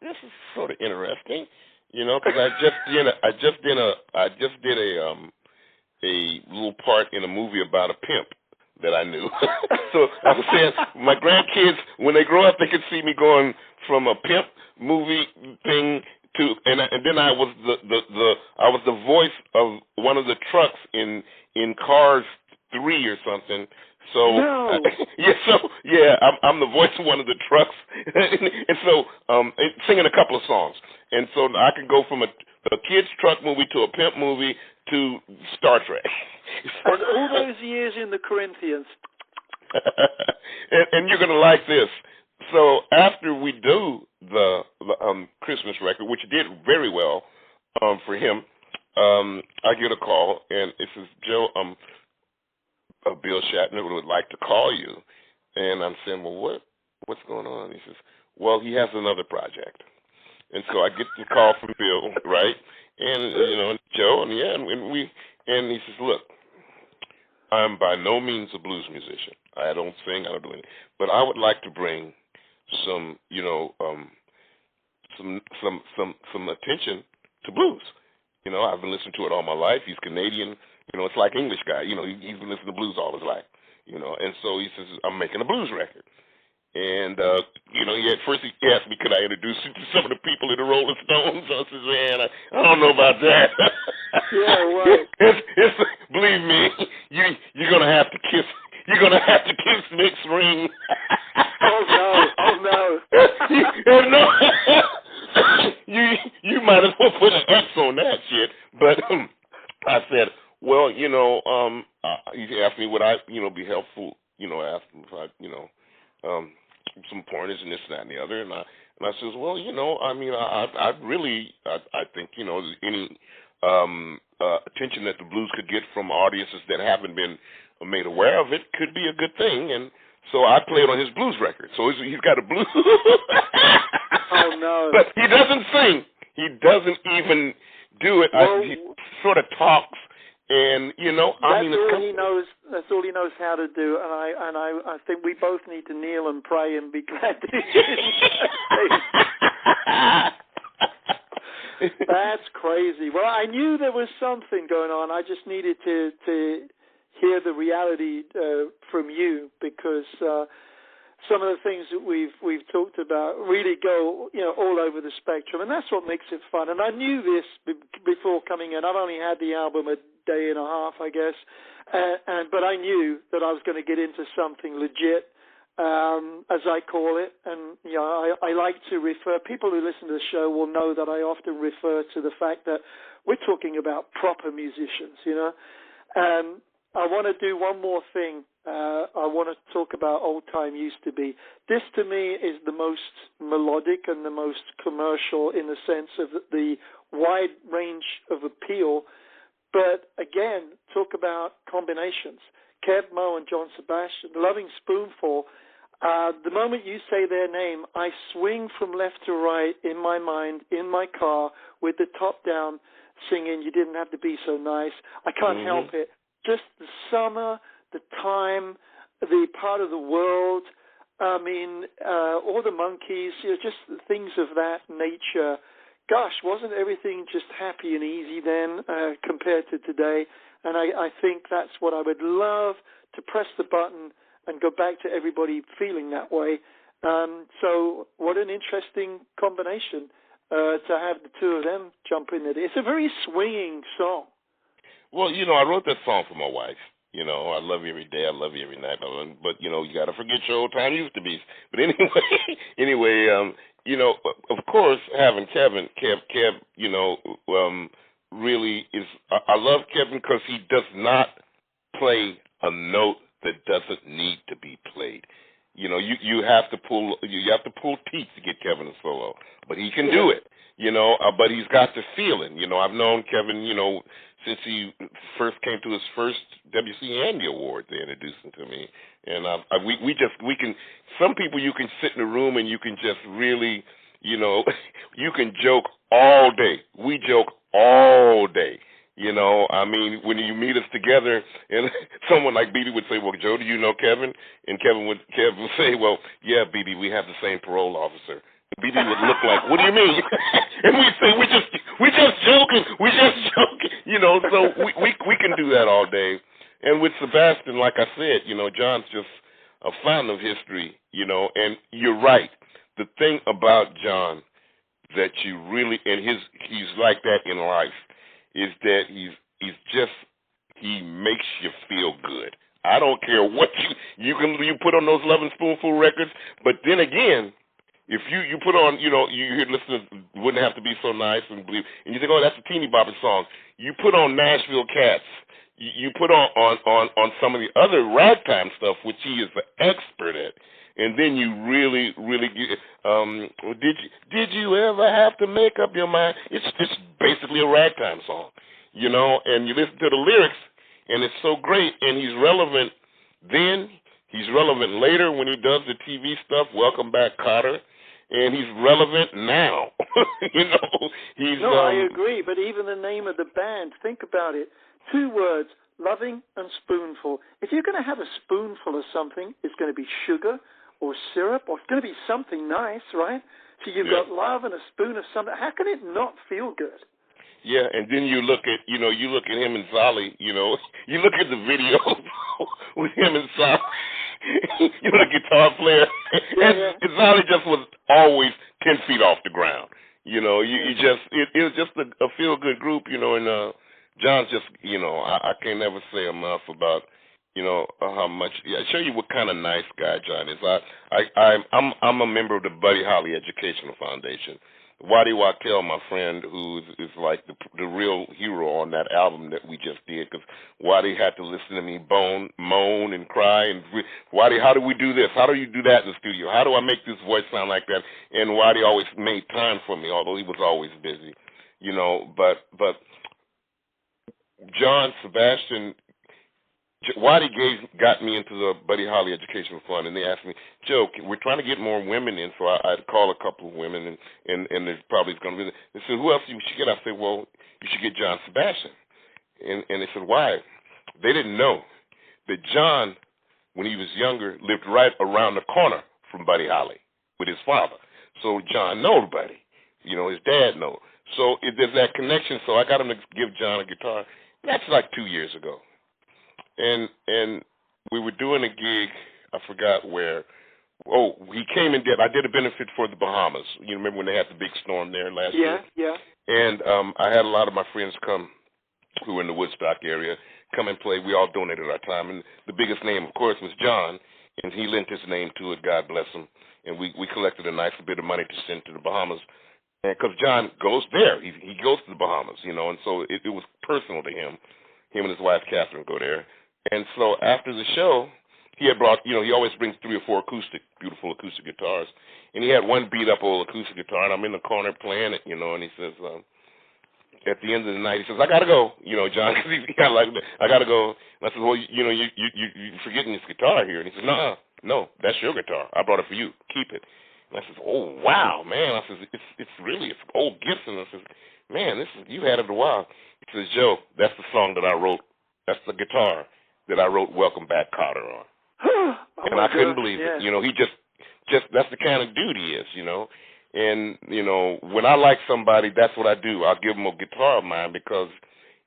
this is sort of interesting, because I just did a little part in a movie about a pimp that I knew. So I was saying, my grandkids, when they grow up, they can see me going from a pimp movie thing to, and then I was the voice of one of the trucks in Cars 3 or something. So
no.
I'm the voice of one of the trucks, and so singing a couple of songs, and so I can go from a kids truck movie to a pimp movie to Star Trek.
And all those years in the Corinthians.
and you're gonna like this. So after we do the Christmas record, which did very well for him, I get a call and it says, Joe, Bill Shatner would like to call you. And I'm saying, well, what's going on? He says, well, he has another project. And so I get the call from Bill, right? And Joe, and he says, look, I'm by no means a blues musician. I don't sing, I don't do anything, but I would like to bring some attention to blues. I've been listening to it all my life. He's Canadian. It's like English guy. He's been listening to blues all his life. And so he says, I'm making a blues record. And, at first he asked me, could I introduce you to some of the people in the Rolling Stones? I said, man, I don't know about that.
Yeah, well.
Believe me, you're going to have to kiss Mick's ring.
Oh, no.
No. You might as well put an X on that shit. But I said, well, he asked me would I, be helpful, ask him if I, some pointers and this, that, and the other. And I says, well, I think, any attention that the blues could get from audiences that haven't been made aware of it could be a good thing. And so I played on his blues record. So he's got a blues.
Oh, no.
But he doesn't sing. He doesn't even do it.
Well,
he sort of talks. And
that's all he knows how to do, and I think we both need to kneel and pray and be glad that he didn't. That's crazy. Well, I knew there was something going on. I just needed to hear the reality from you, because some of the things that we've talked about really go all over the spectrum, and that's what makes it fun. And I knew this before coming in. I've only had the album a day and a half, I guess, but I knew that I was going to get into something legit, as I call it. And I like to refer. People who listen to the show will know that I often refer to the fact that we're talking about proper musicians. I want to do one more thing. I want to talk about Old Time Used to Be. This, to me, is the most melodic and the most commercial in the sense of the wide range of appeal. But, again, talk about combinations. Kev Moe and John Sebastian, Loving Spoonful. The moment you say their name, I swing from left to right in my mind, in my car, with the top down, singing "You Didn't Have to Be So Nice." I can't help it. Just the summer, the time, the part of the world. I mean, all the monkeys, just things of that nature. Gosh, wasn't everything just happy and easy then compared to today? And I think that's what I would love, to press the button and go back to everybody feeling that way. So what an interesting combination to have the two of them jump in there. It's a very swinging song.
Well, I wrote that song for my wife. I love you every day, I love you every night. But, you got to forget your old time used to be. But anyway, of course, having Kev, really is, I love Kevin because he does not play a note that doesn't need to be played. You have to pull teeth to get Kevin a solo, but he can do it. But he's got the feeling. I've known Kevin, since he first came to his first WC Andy Award. They introduced him to me, and we can. Some people you can sit in a room and you can just really, you can joke all day. We joke all day. I mean, when you meet us together, and someone like BB would say, "Well, Joe, do you know Kevin?" And Kevin would say, "Well, yeah, BB, we have the same parole officer." BB would look like, "What do you mean?" And we'd say, "We're just joking. We're just joking." So we can do that all day. And with Sebastian, like I said, John's just a fountain of history. And you're right. The thing about John that you really, and he's like that in life, is that he makes you feel good. I don't care what you put on those Lovin' Spoonful records, but then again, if you put on, you hear listeners Wouldn't Have to Be So Nice and Believe, and you think, oh, that's a Teeny Bopper song. You put on Nashville Cats. You put on some of the other ragtime stuff, which he is the expert at, and then you really get, did you ever have to make up your mind? It's basically a ragtime song, and you listen to the lyrics, and it's so great, and he's relevant then, he's relevant later when he does the TV stuff, Welcome Back, Kotter, and he's relevant now.
I agree, but even the name of the band, think about it. 2 words, loving and spoonful. If you're going to have a spoonful of something, it's going to be sugar or syrup, or it's going to be something nice, right? So you've got love and a spoon of something. How can it not feel good?
Yeah, and then you look at him and Zolly, you look at the video with him and Zolly, the guitar player, and Zolly just was always 10 feet off the ground. It was just a feel-good group, and John's just, I can never say enough about, how much. I show you what kind of nice guy John is. I'm a member of the Buddy Holly Educational Foundation. Waddy Wachtel, my friend, who is like the real hero on that album that we just did, because Waddy had to listen to me moan and cry, and Waddy, how do we do this? How do you do that in the studio? How do I make this voice sound like that? And Waddy always made time for me, although he was always busy, But John, Sebastian, Waddy got me into the Buddy Holly Educational Fund, and they asked me, Joe, we're trying to get more women in, so I'd call a couple of women, and there's probably going to be. They said, who else you should get? I said, well, you should get John Sebastian. And they said, why? They didn't know that John, when he was younger, lived right around the corner from Buddy Holly with his father. So John knows Buddy. His dad knows. So there's that connection. So I got him to give John a guitar. That's like 2 years ago. And we were doing a gig, I forgot where. Oh, he came and I did a benefit for the Bahamas. You remember when they had the big storm there last year?
Yeah.
And I had a lot of my friends come who were in the Woodstock area, come and play. We all donated our time. And the biggest name, of course, was John, and he lent his name to it, God bless him. And we collected a nice bit of money to send to the Bahamas. Because John goes there. He goes to the Bahamas, and so it was personal to him. Him and his wife, Catherine, go there. And so after the show, he had brought, he always brings 3 or 4 beautiful acoustic guitars. And he had one beat-up old acoustic guitar, and I'm in the corner playing it, and he says, at the end of the night, he says, I got to go, John, because he kind of like, I got to go. And I said, well, you're forgetting this guitar here. And he says, no, that's your guitar. I brought it for you. Keep it. And I says, oh, wow, man. I says, it's old Gibson. I says, man, you had it a while. He says, Joe, that's the song that I wrote. That's the guitar that I wrote Welcome Back, Kotter on. And I couldn't believe it. You know, he just that's the kind of dude he is, you know. And, you know, when I like somebody, that's what I do. I'll give them a guitar of mine because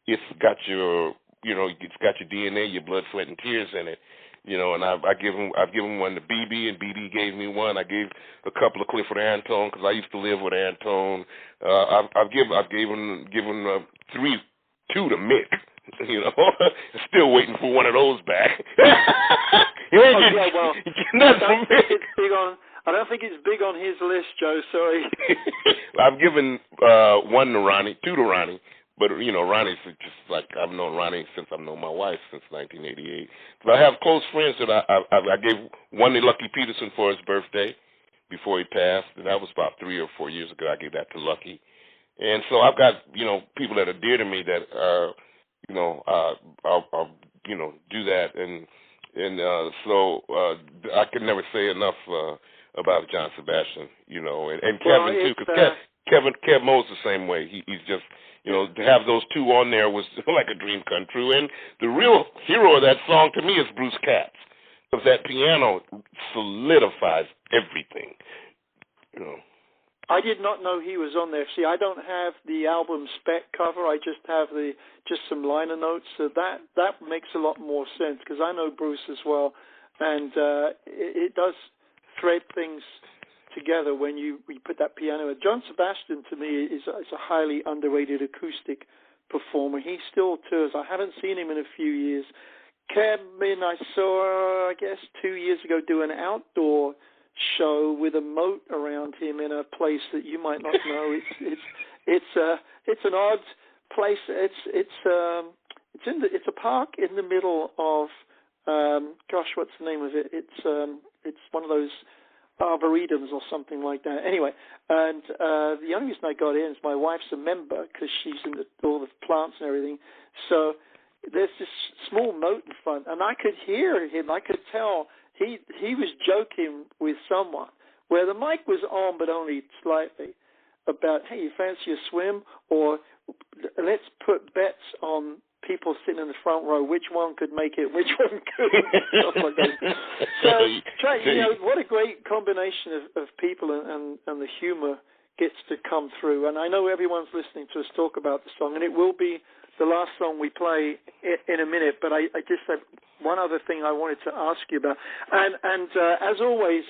it's got your DNA, your blood, sweat, and tears in it. You know, and I've given one to BB, and BB gave me one. I gave a couple of Clifford Antone because I used to live with Antone. I've given two to Mick. You know, still waiting for one of those back.
I don't think it's big on his list, Joe. Sorry.
I've given two to Ronnie. But, you know, Ronnie's just like, I've known Ronnie since I've known my wife, since 1988. But I have close friends that I gave one to Lucky Peterson for his birthday before he passed. And that was about 3 or 4 years ago. I gave that to Lucky. And so I've got, you know, people that are dear to me that, you know, I'll you know, do that. And so I could never say enough about John Sebastian, you know, and Kevin, too, because Kev Mo's the same way. He's just, you know, to have those two on there was like a dream come true. And the real hero of that song to me is Bruce Katz, because that piano solidifies everything, you know.
I did not know he was on there. See, I don't have the album spec cover. I just have some liner notes. So that makes a lot more sense because I know Bruce as well, and it does thread things together when you put that piano in. John Sebastian, to me, is a highly underrated acoustic performer. He still tours. I haven't seen him in a few years. Kevin, I saw, I guess, 2 years ago do an outdoor show with a moat around him in a place that you might not know. It's an odd place. It's a park in the middle of what's the name of it? It's one of those arboretums or something like that. Anyway, and the only reason I got in is my wife's a member because she's into all the plants and everything. So there's this small moat in front, and I could hear him. I could tell he was joking with someone where the mic was on, but only slightly, about, hey, you fancy a swim? Or let's put bets on people sitting in the front row, which one could make it, which one couldn't, stuff like that. So, you know, what a great combination of people and the humor gets to come through. And I know everyone's listening to us talk about the song, and it will be the last song we play in a minute, but I just have one other thing I wanted to ask you about. And as always,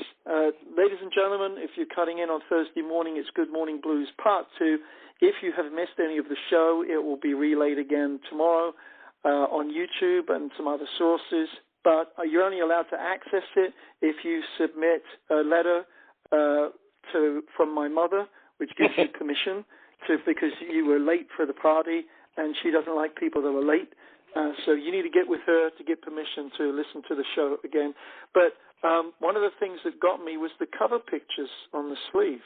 ladies and gentlemen, if you're cutting in on Thursday morning, it's Good Morning Blues Part 2. If you have missed any of the show, it will be relayed again tomorrow on YouTube and some other sources. But you're only allowed to access it if you submit a letter from my mother, which gives you permission because you were late for the party, and she doesn't like people that are late. So you need to get with her to get permission to listen to the show again. But one of the things that got me was the cover pictures on the sleeve.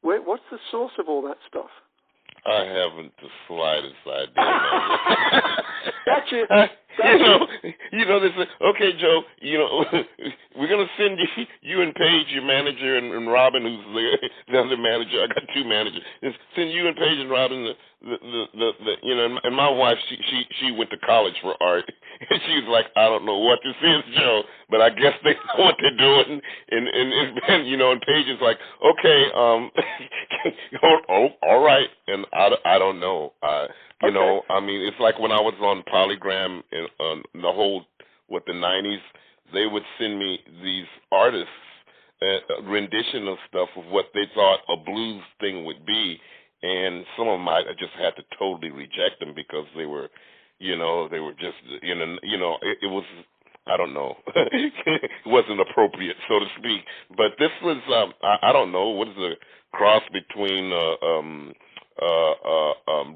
What's the source of all that stuff?
I haven't the slightest idea.
Gotcha.
You know, this. Okay, Joe. You know, we're gonna send you and Paige, your manager, and Robin, who's the other manager. I got two managers. Send you and Paige and Robin the you know. And my wife, she went to college for art, and she was like, I don't know what this is, Joe, but I guess they know what they're doing. And you know, and Paige is like, okay, all right, and I don't know. You know, I mean, it's like when I was on Polygram in the whole, the 90s, they would send me these artists rendition of stuff of what they thought a blues thing would be, and some of them I just had to totally reject them because they were just, you know, it was, I don't know, it wasn't appropriate, so to speak. But this was, I don't know, what is a cross between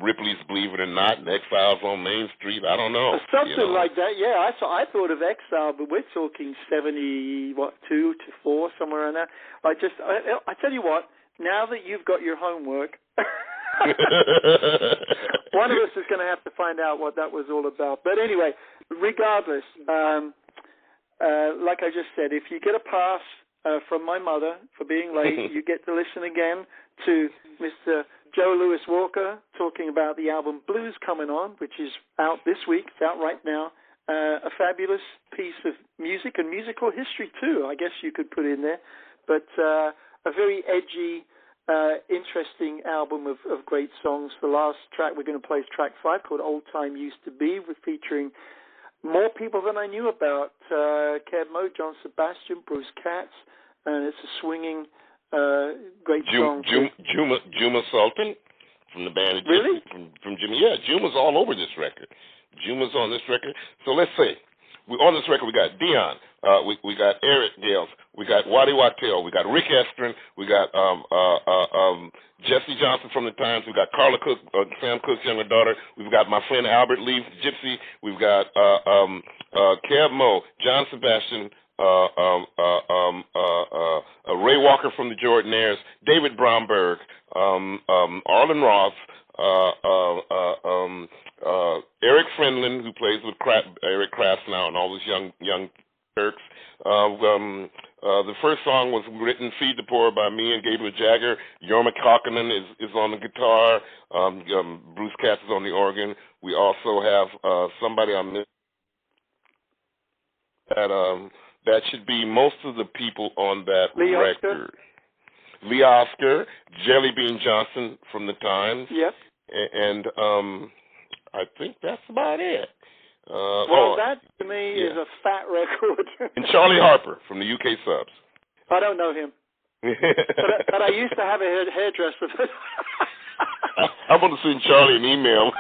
Ripley's Believe It or Not and Exiles on Main Street. I don't know.
Something like that, yeah. I thought of Exile, but we're talking 2 to 4, somewhere around there. I tell you what, now that you've got your homework, one of us is going to have to find out what that was all about. But anyway, regardless, like I just said, if you get a pass from my mother for being late. You get to listen again to Mr. Joe Louis Walker talking about the album Blues Coming On, which is out this week. It's out right now. A fabulous piece of music and musical history, too, I guess you could put in there. But a very edgy, interesting album of great songs. The last track we're going to play is track 5, called Old Time Used to Be, featuring more people than I knew about. Kev Mo, John Sebastian, Bruce Katz, and it's a swinging, great song.
Juma Sultan from the band.
Really?
From Jimmy. Yeah, Juma's all over this record. Juma's on this record. So let's say, on this record we got Dion, we got Eric Gales, we got Waddy Wachtel, we got Rick Estrin, we got Jesse Johnson from the Times, we got Carla Cook, Sam Cooke's younger daughter, we've got my friend Albert Lee, Gypsy, we've got Kev Mo, John Sebastian, Ray Walker from the Jordanaires, David Bromberg, Arlen Roth, Eric Friendland, who plays with Eric Krasnow and all those young Turks. The first song was written, Feed the Poor, by me and Gabriel Jagger. Jorma Kaukonen is on the guitar. Bruce Katz is on the organ. We also have somebody I missed. That should be most of the people on that record. Lee Oscar, Jelly Bean Johnson from the Times.
Yep.
And I think that's about it.
That to me is a fat record.
And Charlie Harper from the UK Subs.
I don't know him. but I used to have a hairdresser.
I'm going to send Charlie an email.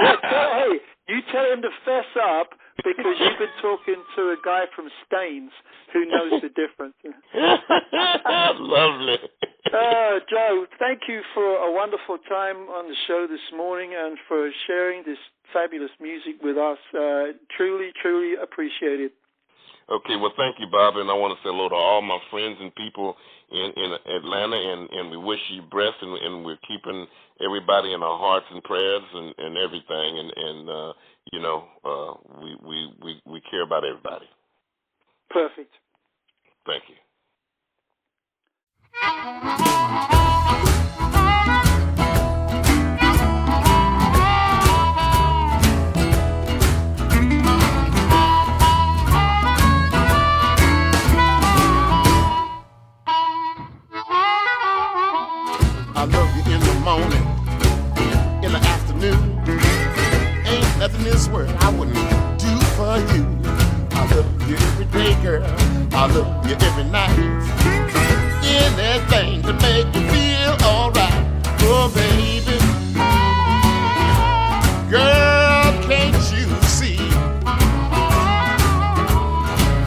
Hey, you tell him to fess up, because you've been talking to a guy from Staines who knows the difference.
Lovely.
Joe, thank you for a wonderful time on the show this morning and for sharing this fabulous music with us. Truly, truly appreciate it.
Okay, well, thank you, Bob, and I want to say hello to all my friends and people in Atlanta, and we wish you best, and we're keeping everybody in our hearts and prayers and everything, and you know, we care about everybody.
Perfect.
Thank you.
I love you in the morning, in the afternoon. Ain't nothing in this world I wouldn't do for you. I love you every day, girl. I love you every night. Anything to make you feel alright. Oh, baby. Girl, can't you see?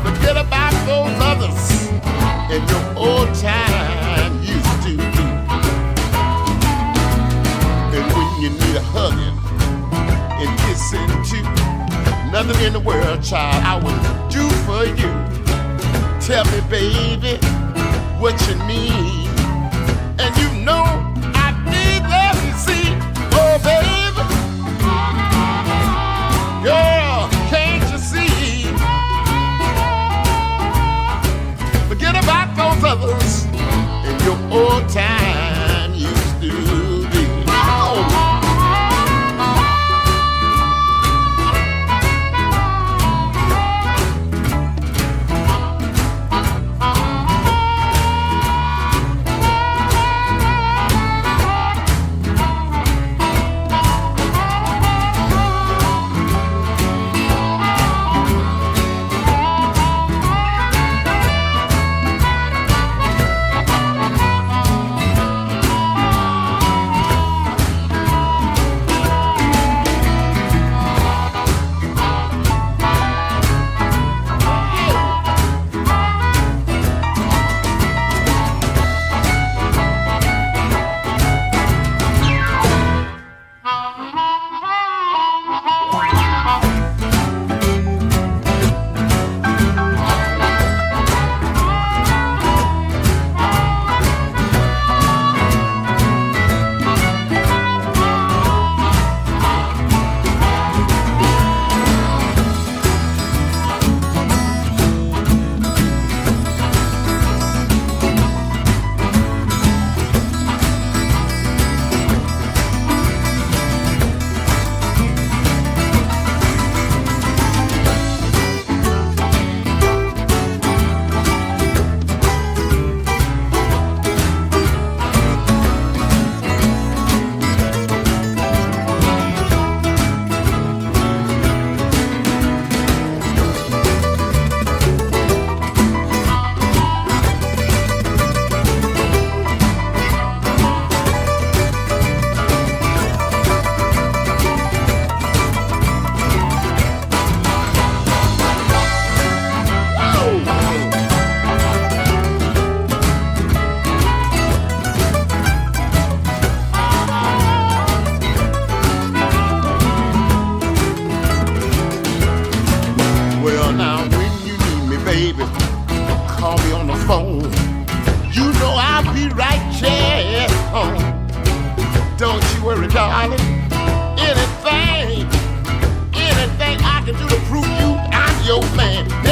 Forget about those others and your old time used to be. And when you need a hugging and kissing too, nothing in the world, child, I would do for you. Tell me, baby, what you need. And you know I need love, you see. Oh, baby. Girl, can't you see? Forget about those others in your old time used to be. I'll be right here. Oh, don't you worry, darling. Anything I can do to prove you I'm your man.